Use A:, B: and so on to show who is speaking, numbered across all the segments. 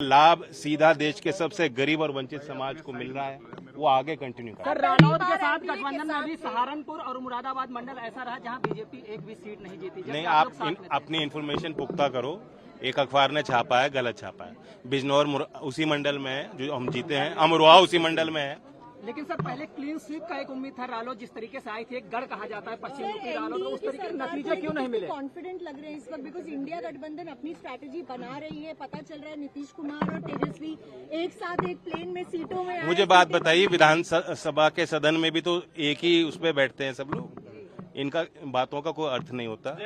A: लाभ सीधा देश के सबसे गरीब और वंचित समाज को मिल रहा है, वो आगे कंटिन्यू कर।
B: सर, रालोद के साथ गठबंधन में भी सहारनपुर और मुरादाबाद मंडल ऐसा रहा जहां बीजेपी एक भी सीट नहीं जीती।
A: नहीं, आप अपनी इन्फॉर्मेशन पुख्ता करो। एक अखबार ने छापा है, गलत छापा है। बिजनौर उसी मंडल में है जो हम जीते हैं, अमरोहा उसी मंडल में है।
B: लेकिन सर, पहले क्लीन स्वीप का एक उम्मीद था। रालोद जिस तरीके से आई थी, एक गढ़ कहा जाता है पश्चिम यूपी रालोद, तो उस तरीके के नतीजे क्यों नहीं मिले?
C: कॉन्फिडेंट लग रहे हैं इस वक्त, बिकॉज इंडिया गठबंधन अपनी स्ट्रैटेजी बना रही है। पता चल रहा है नीतीश कुमार और तेजस्वी एक साथ एक प्लेन में सीटों में।
A: मुझे बात बताइए, विधानसभा के सदन में भी तो एक ही उस पे बैठते हैं सब लोग। इनका बातों का कोई अर्थ नहीं होता।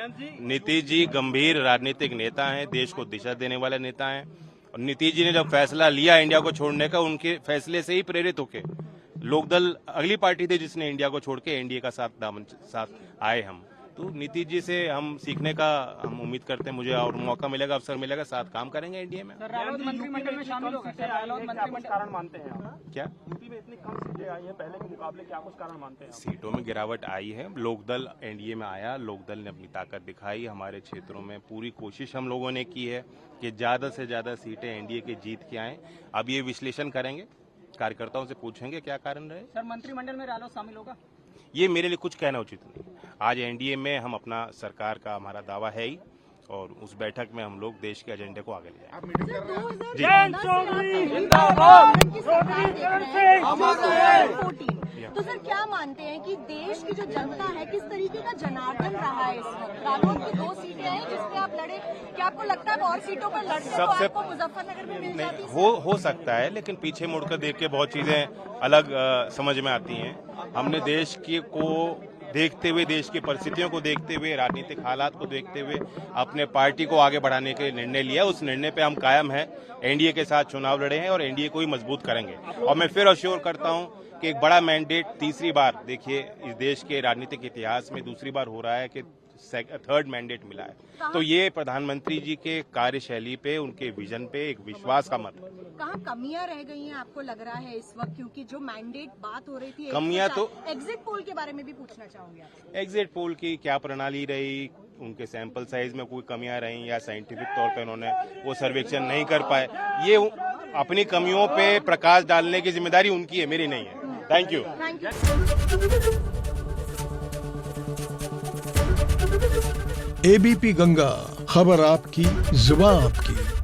A: नीतीश जी गंभीर राजनीतिक नेता हैं, देश को दिशा देने वाले नेता हैं। और नीतीश जी ने जब फैसला लिया इंडिया को छोड़ने का, उनके फैसले से ही प्रेरित होके लोकदल अगली पार्टी थी जिसने इंडिया को छोड़ के एनडीए का साथ आए हम। तो नीतीश जी से हम सीखने का हम उम्मीद करते हैं। मुझे और मौका मिलेगा, अवसर मिलेगा, साथ काम करेंगे एनडीए में।
B: रालोद मंत्रिमंडल में शामिल होगा।
D: कारण मानते हैं आप?
A: क्या
D: यूपी में इतनी कम सीटें आई हैं पहले के मुकाबले, क्या कुछ कारण मानते हैं?
A: सीटों में गिरावट आई है। लोकदल एनडीए में आया, लोकदल ने अपनी ताकत दिखाई। हमारे क्षेत्रों में पूरी कोशिश हम लोगों ने की है कि ज्यादा से ज्यादा सीटें एनडीए के जीत के आए। अब ये विश्लेषण करेंगे, कार्यकर्ताओं से पूछेंगे क्या कारण रहे।
B: सर, मंत्रिमंडल में रालोद शामिल होगा?
A: ये मेरे लिए कुछ कहना उचित नहीं। आज एनडीए में हम अपना सरकार का हमारा दावा है ही, और उस बैठक में हम लोग देश के एजेंडे को आगे ले
C: जाएंगे। तो सर, क्या मानते हैं कि देश की जो जनता है किस तरीके का जनार्दन रहा है इस वक्त? रालोद की 2 सीटें हैं जिसपे आप लड़े, क्या आपको लगता है और सीटों पर लड़ते तो आपको मुजफ्फरनगर में मिल जाती?
A: हो सकता है, लेकिन पीछे मुड़कर देख के बहुत चीजें अलग समझ में आती हैं। हमने देश को देखते हुए, देश की परिस्थितियों को देखते हुए, राजनीतिक हालात को देखते हुए अपने पार्टी को आगे बढ़ाने के निर्णय लिया। उस निर्णय पे हम कायम हैं। एनडीए के साथ चुनाव लड़े हैं और एनडीए को ही मजबूत करेंगे। और मैं फिर अश्योर करता हूं कि एक बड़ा मैंडेट तीसरी बार, देखिए इस देश के राजनीतिक इतिहास में दूसरी बार हो रहा है कि थर्ड मैंडेट मिला है। तो ये प्रधानमंत्री जी के कार्यशैली पे, उनके विजन पे एक विश्वास का मत है।
C: कहाँ कमियां रह गई हैं आपको लग रहा है इस वक्त? क्योंकि जो मैंडेट बात हो रही थी,
A: कमियां तो
C: एग्जिट पोल के बारे में भी पूछना चाहूंगा।
A: एग्जिट पोल की क्या प्रणाली रही, उनके सैंपल साइज में कोई कमियां रही, या साइंटिफिक तौर पे उन्होंने वो सर्वेक्षण नहीं कर पाए, ये अपनी कमियों पे प्रकाश डालने की जिम्मेदारी उनकी है, मेरी नहीं है। Thank you.
E: एबीपी गंगा, खबर आपकी, जुबान आपकी।